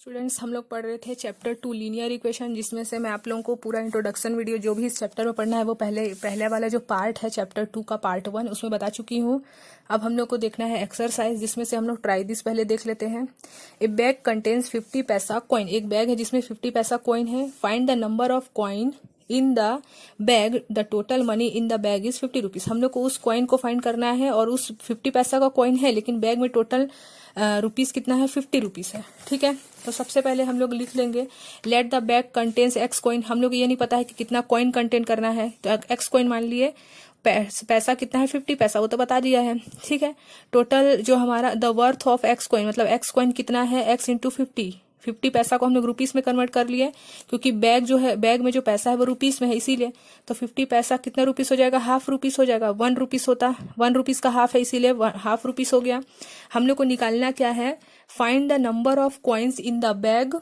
Students, हम लोग पढ़ रहे थे चैप्टर 2 लीनियर इक्वेशन, जिसमें से मैं आप लोगों को पूरा इंट्रोडक्शन वीडियो जो भी इस चैप्टर में पढ़ना है वो पहले वाला जो पार्ट है चैप्टर 2 का पार्ट 1 उसमें बता चुकी हूँ। अब हम लोग को देखना है एक्सरसाइज, जिसमें से हम लोग ट्राई दिस पहले देख लेते हैं। ए बैग कंटेन्स 50 पैसा कॉइन। एक बैग है जिसमें 50 पैसा कॉइन है। Find the number of coin in the bag, the total money in the bag is 50 rupees. हम लोग को उस कॉइन को फाइंड करना है और उस 50 पैसा का कॉइन है, लेकिन बैग में टोटल रुपीज कितना है, 50 रुपीज है। ठीक है, तो सबसे पहले हम लोग लिख लेंगे let the bag contains x coin. हम लोग ये नहीं पता है कि कितना कॉइन कंटेन करना है, तो एक्स कॉइन मान लिए। पैसा कितना है, 50 पैसा, वो तो बता दिया है। ठीक है, टोटल जो हमारा the worth of x coin, मतलब एक्स कॉइन कितना है, एक्स इंटू 50 पैसा को हम लोग रुपीस में कन्वर्ट कर लिए, क्योंकि बैग जो है, बैग में जो पैसा है वो रुपीस में है, इसीलिए। तो 50 पैसा कितना रुपीस हो जाएगा, हाफ रुपीस हो जाएगा। 1 रुपीस होता, 1 रुपीस का हाफ है, इसीलिए हाफ रुपीस हो गया। हम लोग को निकालना क्या है, find the number of coins in the bag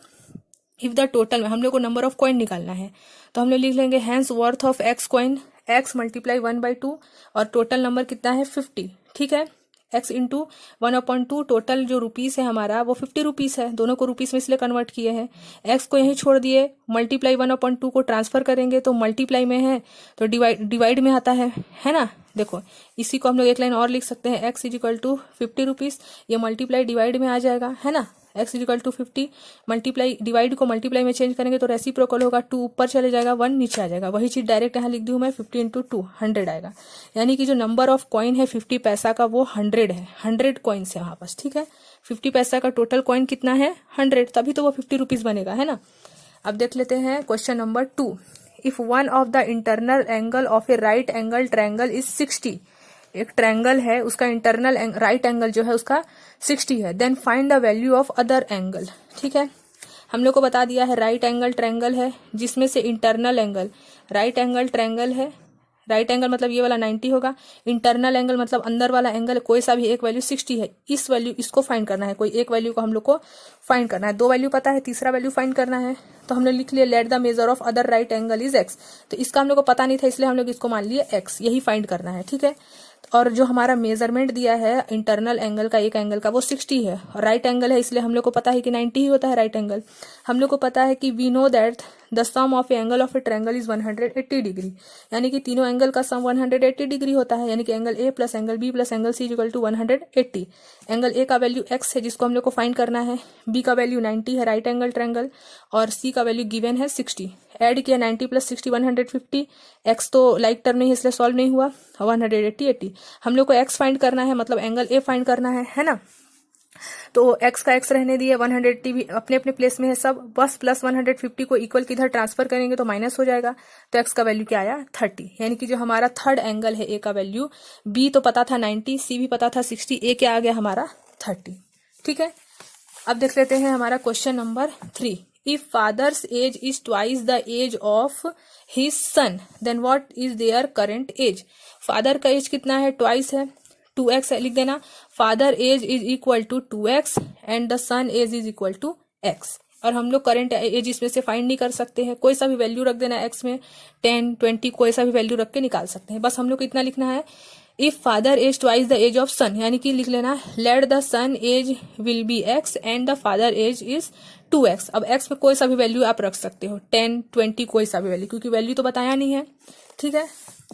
if the total में। हम लोग को नंबर ऑफ कॉइन निकालना है, तो हम लोग लिख लेंगे hence worth of x coin, x multiply 1/2 और टोटल नंबर कितना है 50। ठीक है, एक्स इंटू 1/2, टोटल जो रुपीस है हमारा वो 50 रुपीस है। दोनों को रुपीस में इसलिए कन्वर्ट किए हैं। एक्स को यहीं छोड़ दिए, मल्टीप्लाई 1/2 को ट्रांसफर करेंगे तो मल्टीप्लाई में है तो डिवाइड में आता है ना। देखो, इसी को हम लोग एक लाइन और लिख सकते हैं, x is equal to 50 rupees, ये मल्टीप्लाई डिवाइड में आ जाएगा, है ना। X is equal to 50, multiply divide को मल्टीप्लाई में चेंज करेंगे तो रेसिप्रोकल होगा, 2 ऊपर चले जाएगा, 1 नीचे आ जाएगा। वही चीज डायरेक्ट यहाँ लिख दी हूँ मैं, 50 इंटू 2 100 आएगा। यानी कि जो नंबर ऑफ कॉइन है 50 पैसा का वो 100 है, 100 कॉइन्स है वहां पास। ठीक है, 50 पैसा का टोटल कॉइन कितना है 100, तभी तो वो 50 रुपीज बनेगा, है ना। अब देख लेते हैं question number 2। If one of the internal angle of A right angle triangle is 60, एक ट्रायंगल है उसका इंटरनल राइट एंगल जो है उसका 60 है, then find the value of other angle. ठीक है, हम लोग को बता दिया है राइट एंगल ट्रायंगल है, जिसमें से internal angle, right angle triangle है, राइट एंगल मतलब ये वाला 90 होगा, इंटरनल एंगल मतलब अंदर वाला एंगल, कोई सा भी एक वैल्यू 60 है। इस वैल्यू इसको फाइंड करना है, कोई एक वैल्यू को हम लोग को फाइंड करना है। 2 वैल्यू पता है, तीसरा वैल्यू फाइंड करना है। तो हमने लिख लिया let the measure of other right angle is x. तो इसका हम लोग को पता नहीं था, इसलिए हम लोग इसको मान लिए एक्स, यही फाइंड करना है। ठीक है, और जो हमारा मेजरमेंट दिया है इंटरनल एंगल का, एक एंगल का, वो 60 है और राइट एंगल है, इसलिए हम लोग को पता है कि 90 ही होता है राइट एंगल। हम लोग को पता है कि we know that the sum of angle of a triangle is 180 degree, यानी कि तीनों एंगल का सम 180 डिग्री होता है, यानी कि angle A plus angle B plus angle C equal to 180। Angle A का वैल्यू एक्स है, जिसको हम लोग को फाइंड करना है, बी का वैल्यू 90 है राइट एंगल ट्रायंगल, और सी का वैल्यू गिवन है 60। ऐड किया 90 प्लस 60 150, एक्स तो लाइक टर्म नहीं है इसलिए सॉल्व नहीं हुआ, 180। हम लोग को एक्स फाइंड करना है, मतलब एंगल ए फाइंड करना है ना। तो एक्स का एक्स रहने दिए, 180 भी अपने अपने प्लेस में है सब, बस प्लस 150 को इक्वल किधर ट्रांसफर करेंगे तो माइनस हो जाएगा। तो एक्स का वैल्यू क्या आया 30, यानी कि जो हमारा थर्ड एंगल है ए का वैल्यू, बी तो पता था 90, सी भी पता था 60, ए क्या आ गया हमारा 30। ठीक है, अब देख लेते हैं हमारा question number 3। If father's age is twice the age of his son, then what is their current age. Father का एज कितना है, ट्वाइस है, 2x है, लिख देना। Father age is equal to 2x and the son age is equal to x। और हम लोग करंट एज इसमें से फाइंड नहीं कर सकते हैं, कोई सा भी वैल्यू रख देना x में, 10 20 कोई सा भी वैल्यू रख के निकाल सकते हैं। बस हम लोग को इतना लिखना है, if father age twice the age of son, यानी कि लिख लेना let the son age will be x and the father age is 2x। अब x में कोई सा भी वैल्यू आप रख सकते हो, 10 20 कोई सा भी वैल्यू, क्योंकि वैल्यू तो बताया नहीं है। ठीक है,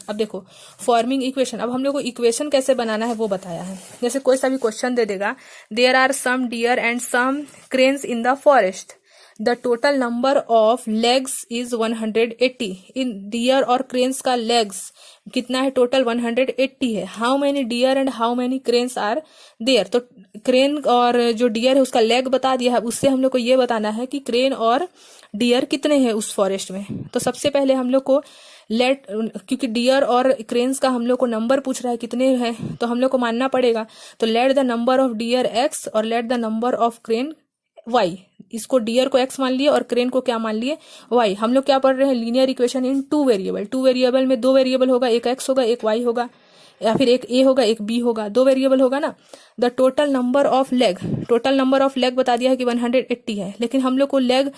अब देखो फॉर्मिंग इक्वेशन। अब हम लोग को इक्वेशन कैसे बनाना है वो बताया है। जैसे कोई सा भी क्वेश्चन दे देगा, there are some deer and some cranes in the forest, the total number of legs is 180। इन डियर और क्रेन्स का लेग्स कितना है, टोटल 180 है। How many deer and how many cranes are there, तो क्रेन और जो डियर है उसका लेग बता दिया है, उससे हम लोग को ये बताना है कि क्रेन और डियर कितने हैं उस फॉरेस्ट में। तो सबसे पहले हम लोग को लेट, क्योंकि डियर और क्रेन्स का हम लोग को नंबर पूछ रहा है कितने हैं, तो हम लोग को मानना पड़ेगा। तो let the number of deer X और let the number of crane Y. इसको डियर को एक्स मान लिए और क्रेन को क्या मान लिए, वाई। हम लोग क्या पढ़ रहे हैं, linear equation in 2 variable. 2 variable में 2 वेरिएबल होगा, एक एक्स होगा एक वाई होगा, या फिर एक ए होगा एक बी होगा, 2 वेरिएबल होगा ना। The total number of leg, total number of leg बता दिया है कि 180 है, लेकिन हम लोग को लेग,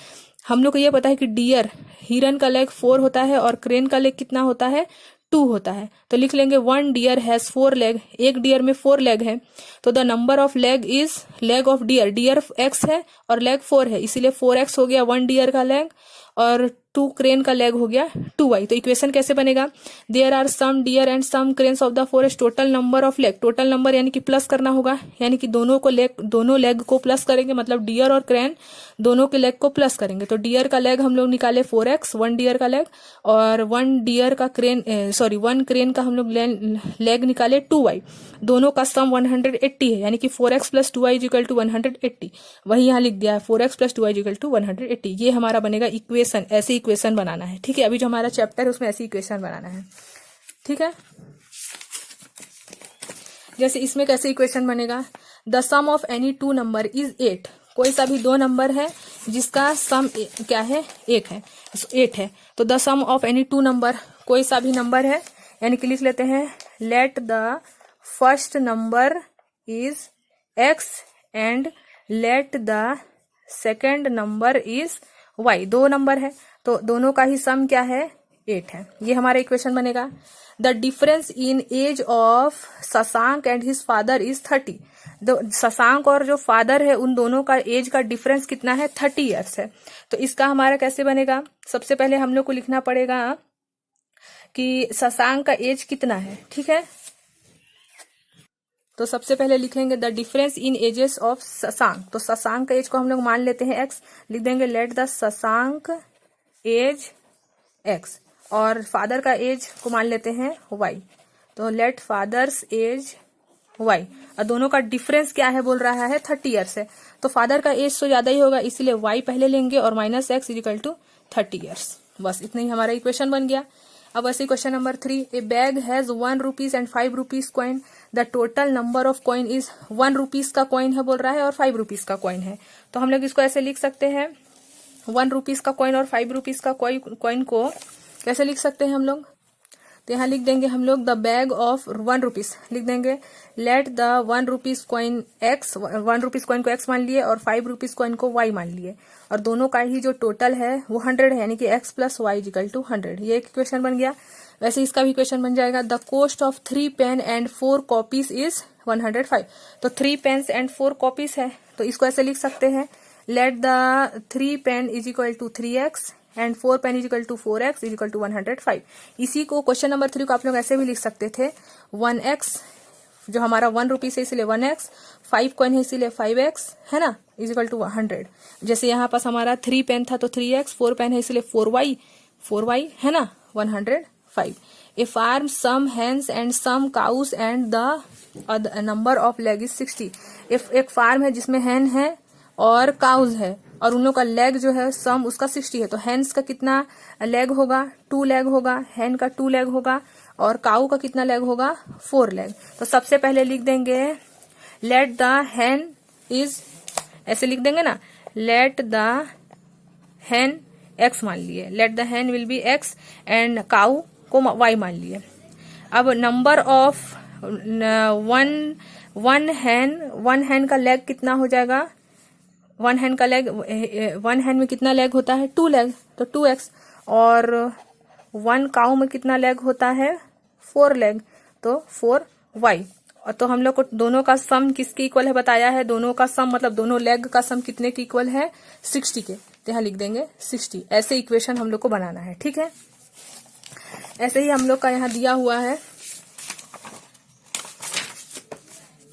हम लोग को ये पता है कि डियर हिरन का लेग 4 होता है और क्रेन का लेग कितना होता है 2 होता है। तो लिख लेंगे 1 डियर हैज 4 लेग, एक डियर में 4 लेग है, तो the number of leg is leg of deer, deer x है और लेग 4 है, इसीलिए 4x हो गया 1 डियर का लेग, और 2 क्रेन का लेग हो गया 2y। तो इक्वेशन कैसे बनेगा, there are some deer and some cranes of the forest, total number of leg, total number यानी कि प्लस करना होगा, यानी कि दोनों लेग को प्लस करेंगे, मतलब डियर और क्रेन दोनों के लेग को प्लस करेंगे। तो डियर का लेग हम लोग निकाले 4x, 1 डियर का लेग, और 1 डियर का क्रेन 1 क्रेन का हम लोग लेग निकाले 2y, दोनों का सम 180 है, यानी कि 4x plus 2y equal to 180, वही यहाँ लिख दिया है 4x plus 2y equal to 180। ये हमारा बनेगा इक्वेशन, ऐसे इक्वेशन बनाना है, ठीक है। अभी जो हमारा चैप्टर है उसमें ऐसी इक्वेशन बनाना है, ठीक है। जैसे इसमें कैसे इक्वेशन बनेगा, the sum of any 2 number is 8, कोई सा भी 2 नंबर है जिसका सम क्या है 8 है, 8 है। तो the sum of any 2 number, कोई सा भी नंबर है, यानी कि लिख लेते हैं let the first number is x and let the second number is y, 2 number है तो दोनों का ही सम क्या है 8 है, ये हमारा इक्वेशन बनेगा। The difference in age of Shashank and his father is 30, Shashank और जो फादर है उन दोनों का एज का डिफरेंस कितना है 30 ईयर्स है। तो इसका हमारा कैसे बनेगा, सबसे पहले हम लोग को लिखना पड़ेगा कि शशांक का एज कितना है, ठीक है। तो सबसे पहले लिखेंगे the difference in ages of Shashank, तो शशांक का एज को हम लोग मान लेते हैं x, लिख देंगे let the Shashank age x, और फादर का एज को मान लेते हैं y, तो लेट फादर्स एज y, और दोनों का डिफरेंस क्या है बोल रहा है 30 ईयर्स है, तो फादर का एज तो ज्यादा ही होगा इसीलिए y पहले लेंगे और minus x equal to 30 years, बस इतना ही हमारा इक्वेशन बन गया। अब ऐसे question number 3, a bag has 1 rupees and 5 rupees coin, the total number of coin is 1 rupees का कॉइन है बोल रहा है और 5 रुपीज का कॉइन है। तो हम लोग इसको ऐसे लिख सकते हैं 1 रुपीज का कॉइन और 5 रुपीज का कॉइन को कैसे लिख सकते हैं हम लोग, तो यहाँ लिख देंगे हम लोग द बैग ऑफ 1 रुपीज, लिख देंगे let the 1 rupees coin x, 1 rupees coin को x मान लिए और 5 रुपीज कॉइन को y मान लिए, और दोनों का ही जो टोटल है वो 100 है, यानी कि x plus y equal to 100, ये एक क्वेश्चन बन गया। वैसे इसका भी क्वेश्चन बन जाएगा the cost of 3 pen and 4 copies is 105, तो 3 पेन्स एंड 4 कॉपीज है, तो इसको ऐसे लिख सकते हैं let the 3 pen is equal to 3x and 4 pen is equal to 4x is equal to 105। इसी को क्वेश्चन नंबर 3 को आप लोग ऐसे भी लिख सकते थे 1x, जो हमारा 1 रुपीज है इसलिए 1x, 5 कॉइन है इसीलिए 5x है ना, इज इक्वल टू 100। जैसे यहाँ पास हमारा 3 पेन था तो 3x, 4 पेन है इसलिए 4y है ना, 105। A farm some hens and some cows and the number of leg is 60, एक फार्म है जिसमें हैन है और काउज है और उन लोग का लेग जो है सम उसका 60 है, तो हैंस का कितना लेग होगा 2 लेग होगा, हैन का 2 लेग होगा, और काऊ का कितना लेग होगा 4 लेग। तो सबसे पहले लिख देंगे लेट द हैन इज, ऐसे लिख देंगे ना, लेट द हैन x मान लिए, let the hen will be x and cow को y मान लिए। अब नंबर ऑफ वन हैन का लेग कितना हो जाएगा, 1 हैंड का लेग, 1 हैंड में कितना लेग होता है 2 लेग, तो 2x, और 1 काऊ में कितना लेग होता है 4 लेग, तो 4y। और तो हम लोग को दोनों का सम किसके इक्वल है बताया है, दोनों का सम मतलब दोनों लेग का सम कितने के इक्वल है 60 के, तो यहाँ लिख देंगे 60। ऐसे इक्वेशन हम लोग को बनाना है, ठीक है। ऐसे ही हम लोग का यहाँ दिया हुआ है,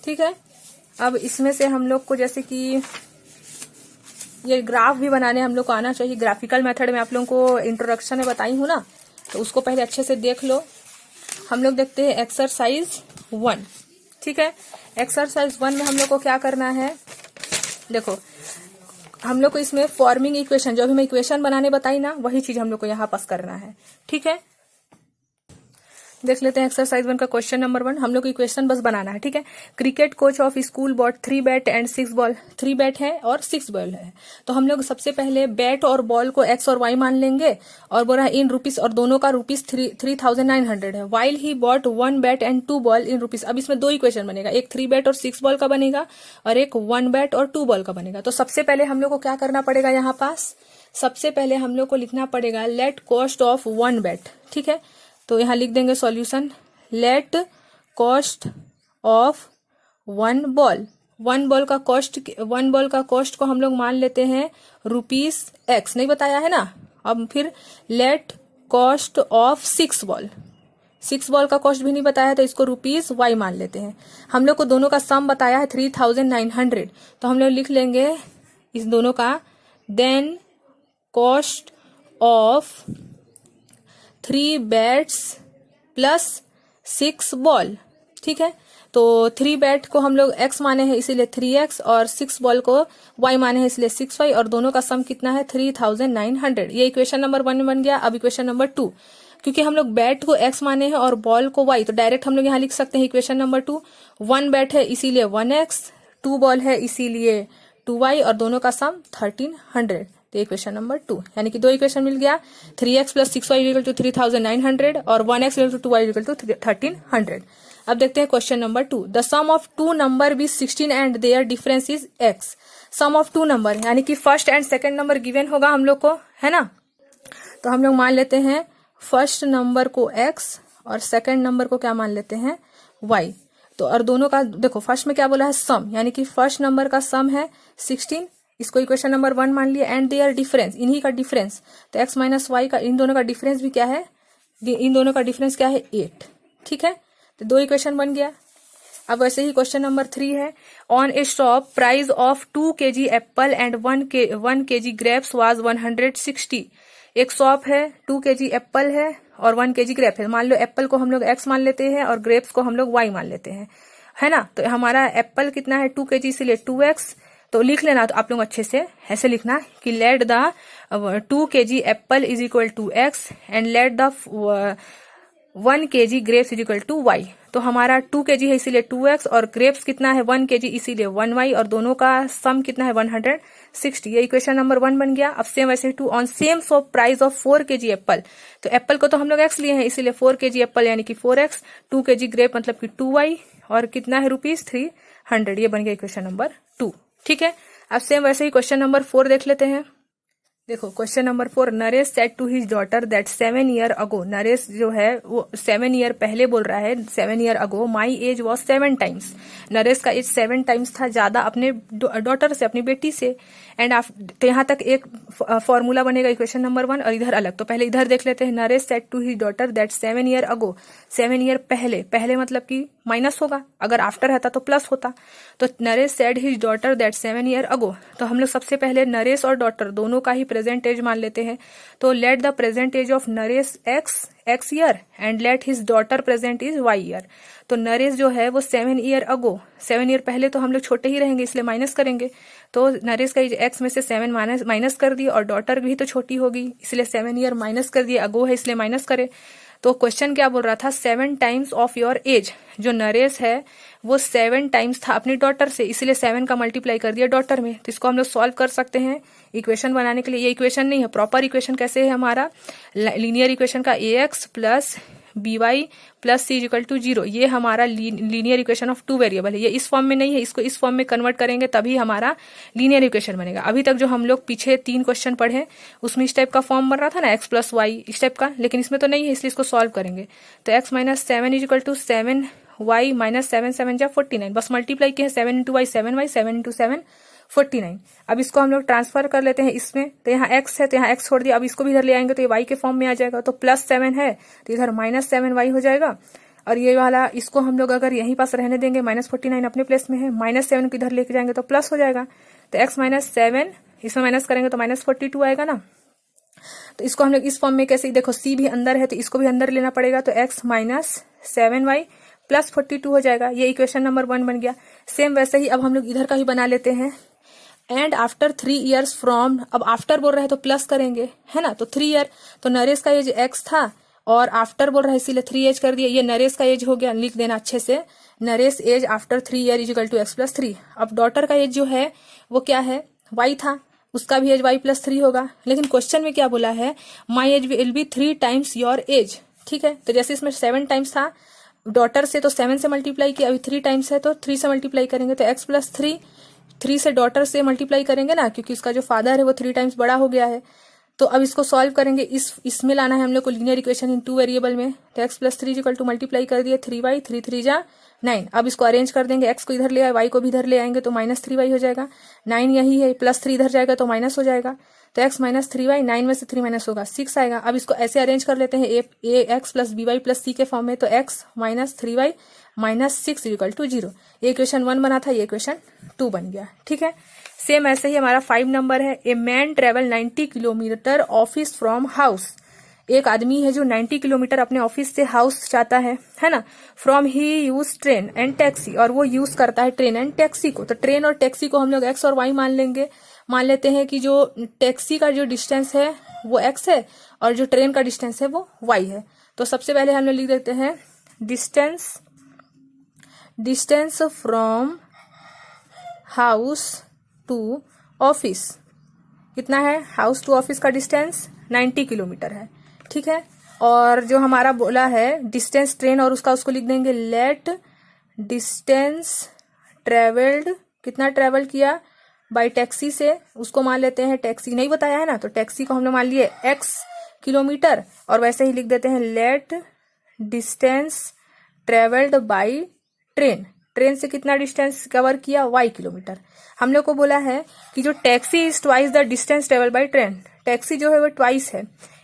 ठीक है। अब इसमें से हम लोग को जैसे कि ये ग्राफ भी बनाने हम लोग को आना चाहिए, ग्राफिकल मेथड में आप लोगों को इंट्रोडक्शन में बताई हूँ ना, तो उसको पहले अच्छे से देख लो। हम लोग देखते हैं एक्सरसाइज 1, ठीक है। एक्सरसाइज 1 में हम लोग को क्या करना है, देखो हम लोग को इसमें फॉर्मिंग इक्वेशन, जो भी मैं इक्वेशन बनाने बताई ना वही चीज हम लोग को यहाँ पास करना है, ठीक है। देख लेते हैं एक्सरसाइज 1 का क्वेश्चन नंबर 1, हम लोग को इक्वेशन बस बनाना है, ठीक है। Cricket coach of school bought 3 bat and 6 ball, 3 bat है और 6 बॉल है, तो हम लोग सबसे पहले बैट और बॉल को x और y मान लेंगे, और बोला इन रुपीज, और दोनों का रुपीज 3900 है। While he bought 1 bat and 2 ball in rupees, अब इसमें 2 इक्वेशन बनेगा, एक 3 बैट और 6 बॉल का बनेगा और एक 1 बैट और 2 बॉल का बनेगा। तो सबसे पहले हम लोग को क्या करना पड़ेगा, यहाँ पास सबसे पहले हम लोग को लिखना पड़ेगा लेट कॉस्ट ऑफ 1 बैट, ठीक है। तो यहाँ लिख देंगे solution, let cost of one ball का कॉस्ट को हम लोग मान लेते हैं ₹X, नहीं बताया है ना। अब फिर लेट कॉस्ट ऑफ 6 बॉल का कॉस्ट भी नहीं बताया, तो इसको ₹Y मान लेते हैं। हम लोग को दोनों का सम बताया है 3900, तो हम लोग लिख लेंगे इस दोनों का, then cost of 3 bats plus 6 ball, ठीक है। तो 3 बैट को हम लोग x माने हैं इसीलिए 3x, और 6 बॉल को y माने हैं इसलिए 6y, और दोनों का सम कितना है 3900। ये इक्वेशन नंबर 1 बन गया। अब इक्वेशन नंबर 2, क्योंकि हम लोग बैट को x माने हैं और बॉल को y, तो डायरेक्ट हम लोग यहाँ लिख सकते हैं इक्वेशन नंबर 2, 1 बैट है इसीलिए 1x, 2 बॉल है इसीलिए 2y, और दोनों का सम 1300। तो इक्वेशन नंबर 2, यानी कि 2 इक्वेशन मिल गया, 3x plus 6y equal to 3900 और 1x equal to 2y equal to 1300। अब देखते हैं question number 2, the sum of 2 number be 16 and their difference is x। Sum of 2 number यानी कि first and second number given होगा हम लोग को, है ना। तो हम लोग मान लेते हैं फर्स्ट नंबर को x और सेकंड नंबर को क्या मान लेते हैं y। तो और दोनों का देखो, फर्स्ट में क्या बोला है सम, यानी कि फर्स्ट नंबर का सम है 16, इसको इक्वेशन नंबर 1 मान लिया, एंड देयर डिफरेंस, इन्हीं का डिफरेंस, तो x माइनस वाई का इन दोनों का डिफरेंस भी क्या है, इन दोनों का डिफरेंस क्या है 8, ठीक है। तो 2 इक्वेशन बन गया। अब वैसे ही क्वेश्चन नंबर 3 है, on A shop price of 2 kg Apple and 1 kg grapes was 160। एक शॉप है, 2 kg एप्पल है और 1 kg ग्रेप है। मान लो एप्पल को हम लोग x मान लेते हैं और ग्रेप्स को हम लोग y मान लेते हैं, है ना। तो हमारा एप्पल कितना है 2 kg इसीलिए 2x। तो लिख लेना, तो आप लोग अच्छे से ऐसे लिखना कि let the 2 kg apple is equal to x and let the 1 kg grapes is equal to y। तो हमारा 2 kg है इसीलिए 2x, और ग्रेप्स कितना है 1 kg इसीलिए 1y, और दोनों का सम कितना है 160। ये इक्वेशन नंबर 1 बन गया। अब सेम वैसे 2, on same shop price of 4 kg Apple, तो एप्पल को तो हम लोग x लिए हैं इसीलिए 4 kg एप्पल यानी कि 4x, 2 kg ग्रेप मतलब कि 2y, और कितना है ₹300। ये बन गया इक्वेशन नंबर 2, ठीक है। अब सेम वैसे ही क्वेश्चन नंबर 4 देख लेते हैं। देखो question number 4, Naresh said to his daughter that 7 year ago, Naresh जो है वो 7 ईयर पहले बोल रहा है, 7 year ago my age was 7 times. Naresh का एज 7 टाइम्स था ज्यादा अपने डॉटर से, अपनी बेटी से। एंड तो यहाँ तक एक फॉर्मूला बनेगा इक्वेशन नंबर 1 और इधर अलग। तो पहले इधर देख लेते हैं, Naresh said to his daughter that 7 year ago, 7 year पहले मतलब कि माइनस होगा, अगर आफ्टर रहता तो प्लस होता। तो Naresh said his daughter that 7 year अगो, तो हम लोग सबसे पहले नरेश और डॉटर दोनों का ही प्रेजेंट एज मान लेते हैं। तो let the present age of Naresh x year and let his daughter present is y year. तो नरेश जो है वो 7 ईयर अगो, 7 ईयर पहले तो हम लोग छोटे ही रहेंगे इसलिए माइनस करेंगे। तो नरेश का एज x में से 7 माइनस कर दिए, और डॉटर भी तो छोटी होगी इसलिए 7 ईयर माइनस कर दिए, अगो है इसलिए माइनस करे। तो क्वेश्चन क्या बोल रहा था, 7 टाइम्स ऑफ योर एज। जो नरेश है वो 7 टाइम्स था अपनी डॉटर से, इसलिए 7 का मल्टीप्लाई कर दिया डॉटर में। तो इसको हम लोग सॉल्व कर सकते हैं इक्वेशन बनाने के लिए। ये इक्वेशन नहीं है, प्रॉपर इक्वेशन कैसे है हमारा, लीनियर इक्वेशन का ax plus by plus c equal to 0, ये हमारा लीनियर इक्वेशन ऑफ 2 वेरिएबल है। ये इस फॉर्म में नहीं है, इसको इस फॉर्म में कन्वर्ट करेंगे तभी हमारा लीनियर इक्वेशन बनेगा। अभी तक जो हम लोग पीछे 3 क्वेश्चन पढ़े उसमें इस टाइप का फॉर्म बन रहा था ना, x प्लस वाई इस टाइप का, लेकिन इसमें तो नहीं है इसलिए इसको सॉल्व करेंगे। तो x minus 7 is equal to 7 y minus 7 7 जा 49, बस मल्टीप्लाई किए 7 इंटू वाई 7y, 7 इंटू 7 49। अब इसको हम लोग ट्रांसफर कर लेते हैं इसमें, तो यहाँ x है तो यहाँ x छोड़ दिया, अब इसको भी इधर ले आएंगे तो ये y के फॉर्म में आ जाएगा। तो प्लस 7 है तो इधर माइनस 7y हो जाएगा, और ये वाला इसको हम लोग अगर यहीं पास रहने देंगे माइनस 49 अपने प्लेस में है, माइनस 7 को इधर लेके जाएंगे तो प्लस हो जाएगा। तो x माइनस 7 इसमें माइनस करेंगे तो माइनस 42 आएगा ना। तो इसको हम लोग इस फॉर्म में कैसे, देखो c भी अंदर है तो इसको भी अंदर लेना पड़ेगा, तो x माइनस 7y प्लस 42 हो जाएगा। ये इक्वेशन नंबर 1 बन गया। सेम वैसे ही अब हम लोग इधर का ही बना लेते हैं। एंड आफ्टर 3 ईयर्स फ्रॉम, अब आफ्टर बोल रहे हैं तो प्लस करेंगे, है ना। तो 3 ईयर, तो नरेश का एज x था और आफ्टर बोल रहा है इसीलिए 3 एज कर दिया। ये नरेश का एज हो गया, लिख देना अच्छे से, Naresh age after 3 year is equal to x plus 3। अब डॉटर का एज जो है वो क्या है, y था, उसका भी एज y प्लस 3 होगा। लेकिन क्वेश्चन में क्या बोला है, my age will B 3 times your age, ठीक है। तो जैसे इसमें 7 टाइम्स था डॉटर से तो 7 से मल्टीप्लाई किया, अभी 3 टाइम्स है तो 3 से मल्टीप्लाई करेंगे तो x प्लस 3 से डॉटर से मल्टीप्लाई करेंगे ना, क्योंकि उसका जो फादर है वो 3 टाइम्स बड़ा हो गया है। तो अब इसको सॉल्व करेंगे, इसमें लाना है हम लोग को लीनियर इक्वेशन इन 2 वेरिएबल में। तो x + 3 = मल्टीप्लाई कर दिए 3y, 3 3 जा 9। अब इसको अरेंज कर देंगे, x को इधर ले आए, y को भी इधर ले आएंगे तो -3y हो जाएगा। 9 यही है, +3 इधर जाएगा तो माइनस हो जाएगा, तो x - 3y, 9 में से 3 माइनस होगा 6 आएगा। अब इसको ऐसे अरेंज कर लेते हैं ax + by + c के फॉर्म में, तो x - 3y - 6 = 0। ये इक्वेशन 1 बना था, ये इक्वेशन 2 बन गया। ठीक है, सेम ऐसे ही हमारा 5 नंबर है। A man travel 90 kilometre office from house. एक आदमी है जो 90 किलोमीटर अपने ऑफिस से हाउस जाता है ना। From he use train and taxi, और वो यूज करता है ट्रेन एंड टैक्सी को। तो ट्रेन और टैक्सी को हम लोग x और y मान लेंगे। मान लेते हैं कि जो टैक्सी का जो डिस्टेंस है वो x है और जो ट्रेन का डिस्टेंस है वो y है। तो सबसे पहले हम लोग लिख देते हैं distance from house to office कितना है। हाउस टू ऑफिस का डिस्टेंस 90 किलोमीटर है। ठीक है, और जो हमारा बोला है डिस्टेंस ट्रेन और उसको लिख देंगे लेट डिस्टेंस ट्रेवल्ड, कितना ट्रेवल किया बाय टैक्सी से, उसको मान लेते हैं टैक्सी नहीं बताया है ना, तो टैक्सी को हमने मान लिए x किलोमीटर। और वैसे ही लिख देते हैं let distance travelled by train, train से कितना डिस्टेंस कवर किया y किलोमीटर। हम लोग को बोला है कि जो taxi is twice the distance travel by train, taxi जो है वो ट्वाइस है।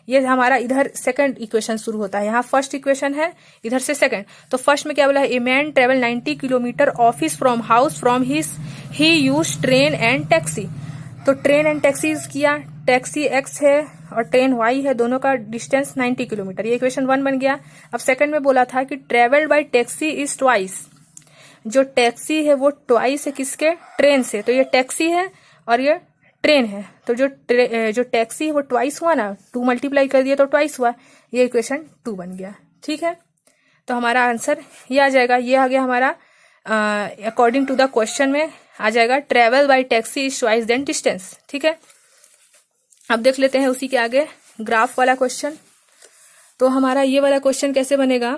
ये हमारा इधर सेकंड इक्वेशन शुरू होता है, यहाँ फर्स्ट इक्वेशन है, इधर से सेकंड। तो फर्स्ट में क्या बोला है, a man travel 90 kilometre office from house from he use train and taxi. तो ट्रेन एंड टैक्सी किया, टैक्सी x है और ट्रेन y है, दोनों का डिस्टेंस 90 किलोमीटर। ये इक्वेशन 1 बन गया। अब सेकंड में बोला था कि travelled by taxi is twice, जो टैक्सी है वो ट्वाइस है किसके, ट्रेन से। तो ये टैक्सी है और ये ट्रेन है, तो जो टैक्सी है वो ट्वाइस हुआ ना, 2 मल्टीप्लाई कर दिया तो ट्वाइस हुआ। ये इक्वेशन 2 बन गया। ठीक है, तो हमारा आंसर ये आ जाएगा। ये आ गया हमारा अकॉर्डिंग टू द क्वेश्चन में आ जाएगा travel by taxi is twice then distance. ठीक है, अब देख लेते हैं उसी के आगे ग्राफ वाला क्वेश्चन। तो हमारा ये वाला क्वेश्चन कैसे बनेगा,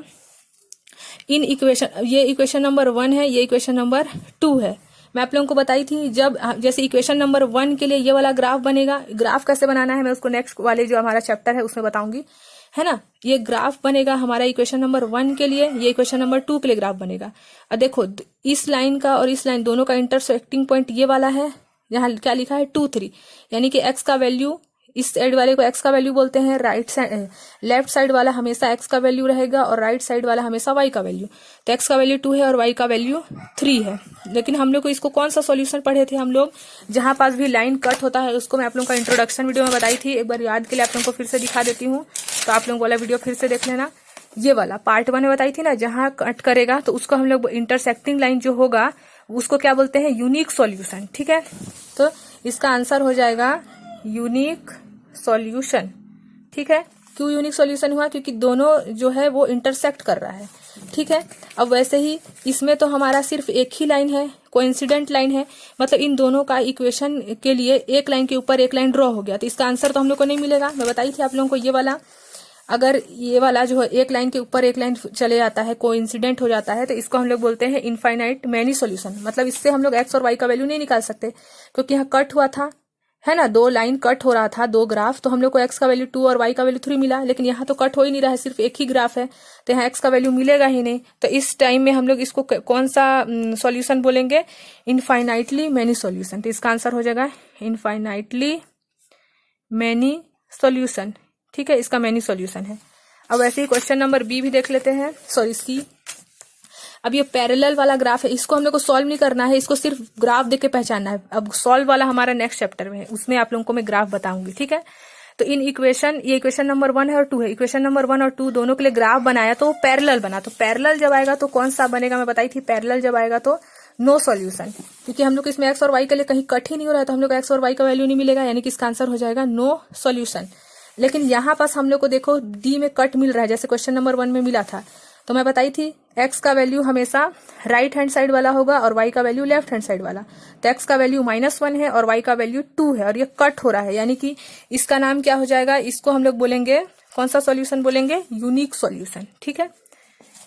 इन इक्वेशन, ये इक्वेशन नंबर 1 है, ये इक्वेशन नंबर 2 है। मैं आप लोगों को बताई थी जब जैसे इक्वेशन नंबर 1 के लिए ये वाला ग्राफ बनेगा, ग्राफ कैसे बनाना है मैं उसको नेक्स्ट वाले जो हमारा चैप्टर है उसमें बताऊंगी, है ना। ये ग्राफ बनेगा हमारा इक्वेशन नंबर 1 के लिए, ये इक्वेशन नंबर 2 के लिए ग्राफ बनेगा। अब देखो इस लाइन का और इस लाइन दोनों का इंटरसेक्टिंग पॉइंट ये वाला है, यहाँ क्या लिखा है 2 3, यानी कि x का वैल्यू, इस साइड वाले को x का वैल्यू बोलते हैं, राइट साइड लेफ्ट साइड वाला हमेशा x का वैल्यू रहेगा और राइट साइड वाला हमेशा y का वैल्यू। तो x का वैल्यू 2 है और y का वैल्यू 3 है। लेकिन हम लोग को इसको कौन सा सॉल्यूशन पढ़े थे हम लोग, जहां पास भी लाइन कट होता है उसको मैं आप लोगों का इंट्रोडक्शन वीडियो में बताई थी। एक बार याद के लिए आप लोगों को फिर से दिखा देती हूँ, तो आप लोग वाला वीडियो फिर से देख लेना। ये वाला पार्ट 1 में बताई थी ना, जहां कट करेगा तो उसको हम लोग इंटरसेक्टिंग लाइन जो होगा उसको क्या बोलते हैं, यूनिक सॉल्यूशन। ठीक है, तो इसका आंसर हो जाएगा यूनिक सॉल्यूशन। ठीक है, क्यों यूनिक सॉल्यूशन हुआ, क्योंकि दोनों जो है वो इंटरसेक्ट कर रहा है। ठीक है, अब वैसे ही इसमें तो हमारा सिर्फ एक ही लाइन है, कोइंसिडेंट लाइन है, मतलब इन दोनों का इक्वेशन के लिए एक लाइन के ऊपर एक लाइन ड्रॉ हो गया, तो इसका आंसर तो हम लोग को नहीं मिलेगा। मैं बताई थी आप लोगों को ये वाला, अगर ये वाला जो है एक लाइन के ऊपर एक लाइन चले जाता है, कोइंसिडेंट हो जाता है, तो इसको हम लोग बोलते हैं इनफाइनाइट मैनी सॉल्यूशन। मतलब इससे हम लोग x और y का वैल्यू नहीं निकाल सकते, क्योंकि यहाँ कट हुआ था, है ना, 2 लाइन कट हो रहा था, 2 ग्राफ, तो हम लोग को x का वैल्यू 2 और y का वैल्यू 3 मिला। लेकिन यहाँ तो कट हो ही नहीं रहा है, सिर्फ एक ही ग्राफ है, तो यहाँ x का वैल्यू मिलेगा ही नहीं। तो इस टाइम में हम लोग इसको कौन सा सॉल्यूशन बोलेंगे, इनफाइनाइटली मैनी सॉल्यूशन। तो इसका आंसर हो जाएगा इनफाइनाइटली मैनी सॉल्यूशन। ठीक है, इसका मैनी सॉल्यूशन है। अब ऐसे ही क्वेश्चन नंबर बी भी देख लेते हैं, सॉरी सी। अब ये पैरेलल वाला ग्राफ है, इसको हम लोग को सॉल्व नहीं करना है, इसको सिर्फ ग्राफ देख के पहचानना है। अब सॉल्व वाला हमारा नेक्स्ट चैप्टर में है, उसमें आप लोगों को मैं ग्राफ बताऊंगी। ठीक है, तो इन इक्वेशन, ये इक्वेशन नंबर 1 है और 2 है, इक्वेशन नंबर 1 और 2 दोनों के लिए ग्राफ बनाया तो पैरेलल बना। तो पैरेलल जब आएगा तो कौन सा बनेगा, मैं बताई थी पैरेलल जब आएगा तो नो सॉल्यूशन, क्योंकि हम लोग इसमें x और y के लिए कहीं कट ही नहीं हो रहा है, तो हम लोग x और y का वैल्यू नहीं मिलेगा, यानी कि इसका आंसर हो जाएगा नो सॉल्यूशन। लेकिन यहाँ पास हम लोग को देखो डी में कट मिल रहा है, जैसे क्वेश्चन नंबर 1 में मिला था। तो मैं बताई थी x का वैल्यू हमेशा राइट हैंड साइड वाला होगा और y का वैल्यू लेफ्ट हैंड साइड वाला। तो x का वैल्यू -1 है और y का वैल्यू 2 है और ये कट हो रहा है, यानी कि इसका नाम क्या हो जाएगा, इसको हम लोग बोलेंगे, कौन सा सॉल्यूशन बोलेंगे, यूनिक सॉल्यूशन। ठीक है,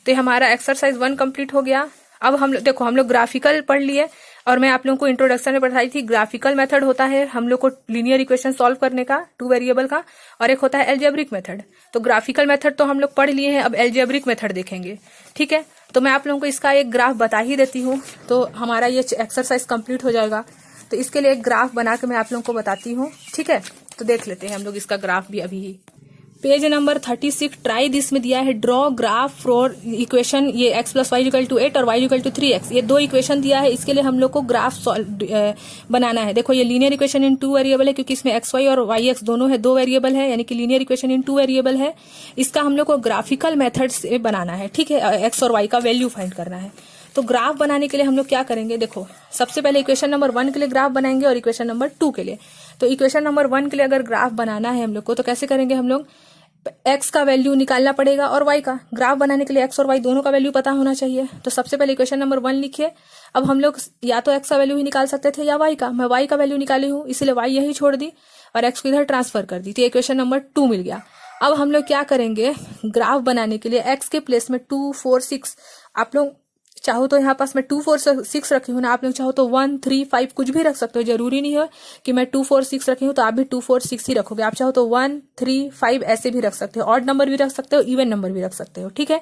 तो हमारा एक्सरसाइज 1 कंप्लीट हो गया। अब हम लोग देखो, हम लोग ग्राफिकल पढ़ लिए, और मैं आप लोगों को इंट्रोडक्शन में बताई थी ग्राफिकल मेथड होता है हम लोग को लीनियर इक्वेशन सॉल्व करने का 2 वेरिएबल का, और एक होता है एल्जेब्रिक मेथड। तो ग्राफिकल मेथड तो हम लोग पढ़ लिए हैं, अब एल्जेब्रिक मेथड देखेंगे। ठीक है, तो मैं आप लोगों को इसका एक ग्राफ बता ही देती हूँ, तो हमारा ये एक्सरसाइज कंप्लीट हो जाएगा। तो इसके लिए एक ग्राफ बना के मैं आप लोगों को बताती हूँ। ठीक है, तो देख लेते हैं हम लोग इसका ग्राफ भी अभी ही। पेज नंबर 36 ट्राई दिस में दिया है ड्रॉ ग्राफ फॉर इक्वेशन, ये x plus y equal to 8 और y इक्वल टू 3x, ये दो इक्वेशन दिया है। इसके लिए हम लोग को ग्राफ बनाना है। देखो ये लीनियर इक्वेशन इन 2 वेरिएबल है, क्योंकि इसमें xy और yx दोनों है, 2 वेरिएबल है, यानी कि लीनियर इक्वेशन इन 2 वेरिएबल है। इसका हम लोग को ग्राफिकल मेथड से बनाना है। ठीक है, x और y का वैल्यू फाइंड करना है। तो ग्राफ बनाने के लिए हम लोग क्या करेंगे, देखो सबसे पहले इक्वेशन नंबर 1 के लिए ग्राफ बनाएंगे और इक्वेशन नंबर 2 के लिए। तो इक्वेशन नंबर 1 के लिए अगर ग्राफ बनाना है हम लोग को, तो कैसे करेंगे, हम लोग x का वैल्यू निकालना पड़ेगा और y का। ग्राफ बनाने के लिए x और y दोनों का वैल्यू पता होना चाहिए। तो सबसे पहले इक्वेशन नंबर 1 लिखिए। अब हम लोग या तो x का वैल्यू ही निकाल सकते थे या y का। मैं y का वैल्यू निकाली हूँ, इसलिए y यही छोड़ दी और x को इधर ट्रांसफर कर दी, तो इक्वेशन नंबर 2 मिल गया। अब हम लोग क्या करेंगे, ग्राफ बनाने के लिए x के प्लेस में 2 4 6, आप लोग चाहो तो यहाँ पास मैं 2 4 6 रखी हूँ ना, आप लोग चाहो तो 1 3 5 कुछ भी रख सकते हो। जरूरी नहीं है कि मैं 2 4 6 रखी हूँ तो आप भी 2 4 6 ही रखोगे। आप चाहो तो 1 3 5 ऐसे भी रख सकते हो, ऑड नंबर भी रख सकते हो, इवन नंबर भी रख सकते हो। ठीक है,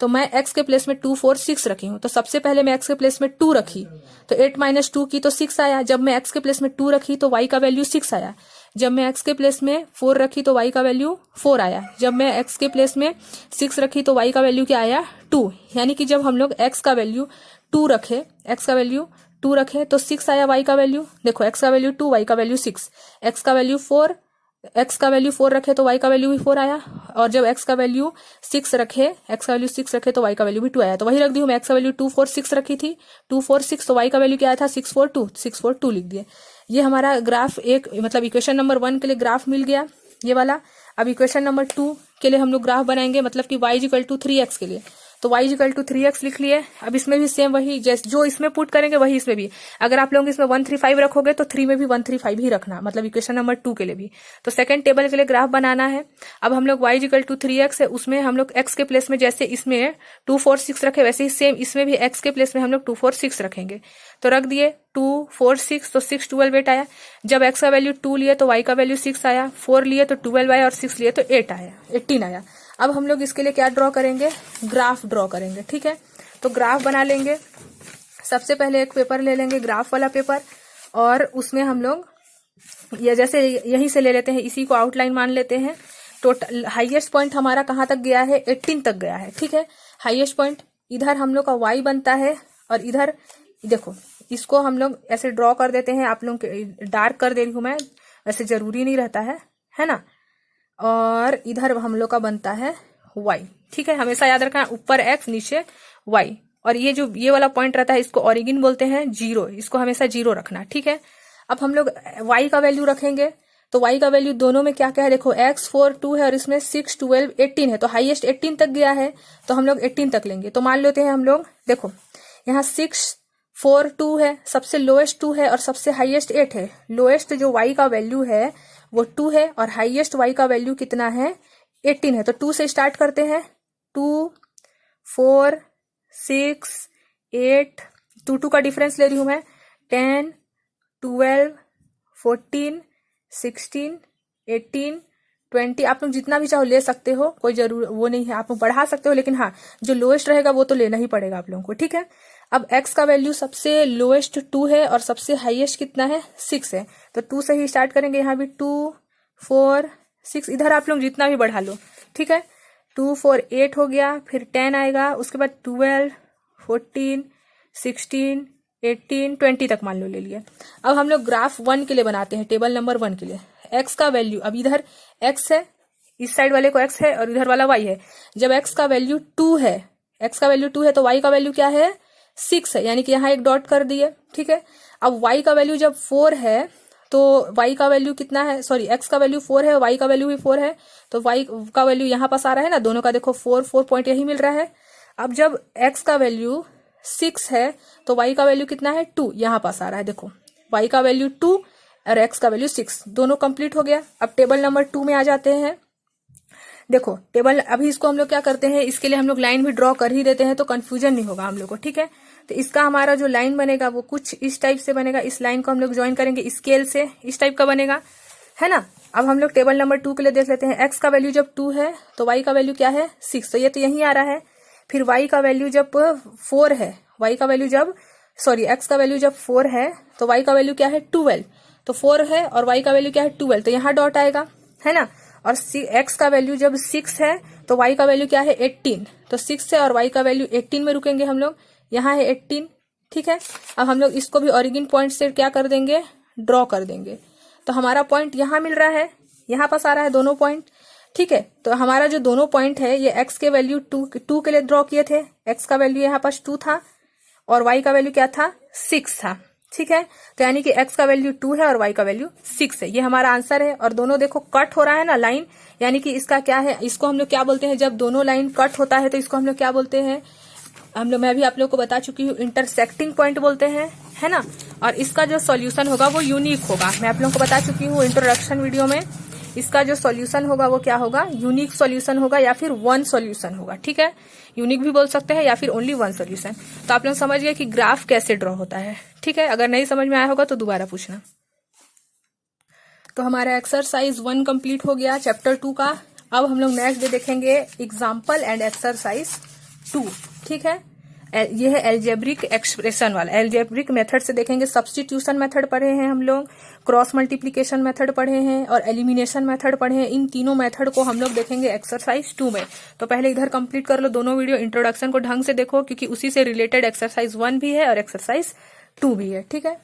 तो मैं x के प्लेस में 2 4 6 रखी हूँ। तो सबसे पहले मैं x के प्लेस में 2 रखी, तो 8 माइनस 2 की तो 6 आया। जब मैं x के प्लेस में 2 रखी तो y का वैल्यू 6 आया। जब मैं x के प्लेस में 4 रखी तो y का वैल्यू 4 आया। जब मैं x के प्लेस में 6 रखी तो y का वैल्यू क्या आया, 2। यानी कि जब हम लोग x का वैल्यू 2 रखे, x का वैल्यू 2 रखे तो 6 आया y का वैल्यू। देखो x का वैल्यू 2, y का वैल्यू 6, x का वैल्यू 4, x का वैल्यू 4 रखे तो y का वैल्यू भी 4 आया। और जब x का वैल्यू 6 रखे, x का वैल्यू 6 रखे तो y का वैल्यू भी 2 आया। तो वही रख दी हूँ मैं, x का वैल्यू 2 4 6 रखी थी, 2 4 6, तो y का वैल्यू क्या आया था 6 4 2, 6 4 2 लिख दिए। ये हमारा ग्राफ एक, मतलब इक्वेशन नंबर 1 के लिए ग्राफ मिल गया ये वाला। अब इक्वेशन नंबर 2 के लिए हम लोग ग्राफ बनाएंगे, मतलब कि y इक्वल टू 3x के लिए। तो y इक्वल टू 3x लिख लिए। अब इसमें भी सेम वही, जैसे जो इसमें पुट करेंगे वही इसमें भी। अगर आप लोग इसमें 1 3 5 रखोगे तो 3 में भी 1 3 5 ही रखना, मतलब इक्वेशन नंबर 2 के लिए भी। तो सेकंड टेबल के लिए ग्राफ बनाना है। अब हम लोग y इक्वल टू 3x है, उसमें हम लोग x के प्लेस में जैसे इसमें 2 4 6 रखे, वैसे ही सेम इसमें भी x के प्लेस में हम लोग 2 4 6 रखेंगे। तो रख दिए 2 4 6, तो 6 12 8 आया। जब x का वैल्यू 2 लिए तो y का वैल्यू 6 आया, 4 लिए तो 12 आया और 6 लिए तो 8 आया, 18 आया। अब हम लोग इसके लिए क्या ड्रॉ करेंगे, ग्राफ ड्रॉ करेंगे। ठीक है, तो ग्राफ बना लेंगे। सबसे पहले एक पेपर ले लेंगे, ग्राफ वाला पेपर, और उसमें हम लोग ये जैसे यहीं से ले लेते हैं, इसी को आउटलाइन मान लेते हैं। टोटल हाईएस्ट पॉइंट हमारा कहाँ तक गया है, 18 तक गया है। ठीक है, हाईएस्ट पॉइंट इधर हम लोग का y बनता है, और इधर देखो इसको हम लोग ऐसे ड्रॉ कर देते हैं। आप लोग डार्क कर दे रही हूं मैं, वैसे जरूरी नहीं रहता है ना। और इधर हम लोग का बनता है y। ठीक है, हमेशा याद रखना, ऊपर x नीचे y। और ये जो ये वाला पॉइंट रहता है इसको ओरिजिन बोलते हैं, 0, इसको हमेशा 0 रखना। ठीक है, अब हम लोग y का वैल्यू रखेंगे। तो y का वैल्यू दोनों में क्या क्या है, देखो x 4 2 है और इसमें 6 12 18 है, तो हाईएस्ट 18 तक गया है, तो हम लोग 18 तक लेंगे। तो मान लेते हैं हम लोग, देखो यहाँ 6 4 2 है, सबसे लोएस्ट 2 है और सबसे हाईएस्ट 8 है। लोएस्ट जो y का वैल्यू है वो 2 है और हाईएस्ट y का वैल्यू कितना है, 18 है। तो 2 से स्टार्ट करते हैं, 2 4 6 8, 2 2 का डिफरेंस ले रही हूं मैं, 10 12 14 16 18 20। आप लोग जितना भी चाहो ले सकते हो, कोई जरूर वो नहीं है, आप लोग बढ़ा सकते हो, लेकिन हाँ जो लोएस्ट रहेगा वो तो लेना ही पड़ेगा आप लोगों को। ठीक है, अब x का वैल्यू सबसे लोएस्ट 2 है और सबसे हाईएस्ट कितना है, 6 है। तो 2 से ही स्टार्ट करेंगे, यहाँ भी 2 4 6, इधर आप लोग जितना भी बढ़ा लो। ठीक है, 2 4 8 हो गया, फिर 10 आएगा, उसके बाद 12 14 16 18 20 तक मान लो ले लिए। अब हम लोग ग्राफ 1 के लिए बनाते हैं, टेबल नंबर 1 के लिए। x का वैल्यू, अब इधर x है, इस साइड वाले को x है और इधर वाला y है। जब x का वैल्यू 2 है, x का वैल्यू 2 है तो y का वैल्यू क्या है, 6 है, यानी कि यहाँ एक डॉट कर दिए। ठीक है, अब y का वैल्यू जब 4 है तो y का वैल्यू कितना है, सॉरी x का वैल्यू 4 है, y का वैल्यू भी 4 है, तो y का वैल्यू यहाँ पास आ रहा है ना, दोनों का देखो 4 4 पॉइंट यही मिल रहा है। अब जब x का वैल्यू 6 है तो y का वैल्यू कितना है, 2, यहाँ पास आ रहा है। देखो y का वैल्यू 2 और x का वैल्यू 6, दोनों कंप्लीट हो गया। अब टेबल नंबर 2 में आ जाते हैं। देखो टेबल, अभी इसको हम लोग क्या करते हैं, इसके लिए हम लोग लाइन भी ड्रॉ कर ही देते हैं तो कंफ्यूजन नहीं होगा हम लोग को। ठीक है, तो इसका हमारा जो लाइन बनेगा वो कुछ इस टाइप से बनेगा। इस लाइन को हम लोग ज्वाइन करेंगे स्केल से, इस टाइप का बनेगा, है ना। अब हम लोग टेबल नंबर 2 के लिए देख लेते हैं। एक्स का वैल्यू जब 2 है तो वाई का वैल्यू क्या है 6, तो ये तो यही आ रहा है। फिर वाई का वैल्यू जब 4 है, वाई का वैल्यू जब एक्स का वैल्यू जब 4 है तो वाई का वैल्यू क्या है 12, तो 4 है और वाई का वैल्यू क्या है 12, तो यहाँ डॉट आएगा, है ना। और एक्स का वैल्यू जब 6 है तो वाई का वैल्यू क्या है 18, तो 6 है और वाई का वैल्यू 18 में रुकेंगे हम लोग, यहाँ है 18, ठीक है। अब हम लोग इसको भी ओरिजिन पॉइंट से क्या कर देंगे, ड्रॉ कर देंगे। तो हमारा पॉइंट यहाँ मिल रहा है, यहाँ पास आ रहा है दोनों पॉइंट, ठीक है। तो हमारा जो दोनों पॉइंट है ये एक्स के वैल्यू 2 के लिए ड्रॉ किए थे। एक्स का वैल्यू यहाँ पास 2 था और वाई का वैल्यू क्या था 6 था, ठीक है। तो यानी कि एक्स का वैल्यू 2 है और वाई का वैल्यू 6 है, ये हमारा आंसर है। और दोनों देखो कट हो रहा है ना लाइन, यानी कि इसका क्या है, इसको हम लोग क्या बोलते हैं, जब दोनों लाइन कट होता है तो इसको हम लोग क्या बोलते हैं, मैं भी आप लोग को बता चुकी हूँ, इंटरसेक्टिंग पॉइंट बोलते हैं, है ना। और इसका जो सॉल्यूशन होगा वो यूनिक होगा, मैं आप लोग को बता चुकी हूँ इंट्रोडक्शन वीडियो में। इसका जो सॉल्यूशन होगा वो क्या होगा, यूनिक सॉल्यूशन होगा या फिर वन सॉल्यूशन होगा, ठीक है। यूनिक भी बोल सकते हैं या फिर ओनली वन सॉल्यूशन। तो आप लोग समझ गए कि ग्राफ कैसे ड्रॉ होता है, ठीक है। अगर नहीं समझ में आया होगा तो दोबारा पूछना। तो हमारा एक्सरसाइज 1 कंप्लीट हो गया चैप्टर 2 का। अब हम लोग नेक्स्ट डे देखेंगे एग्जाम्पल एंड एक्सरसाइज 2, ठीक है। ये है एल्जेब्रिक एक्सप्रेशन वाला, एल्जेब्रिक मेथड से देखेंगे। सब्स्टिट्यूशन मेथड पढ़े हैं हम लोग, क्रॉस मल्टीप्लिकेशन मेथड पढ़े हैं और एलिमिनेशन मेथड पढ़े हैं। इन तीनों मेथड को हम लोग देखेंगे एक्सरसाइज 2 में। तो पहले इधर कंप्लीट कर लो दोनों वीडियो, इंट्रोडक्शन को ढंग से देखो क्योंकि उसी से रिलेटेड एक्सरसाइज 1 भी है और एक्सरसाइज 2 भी है, ठीक है।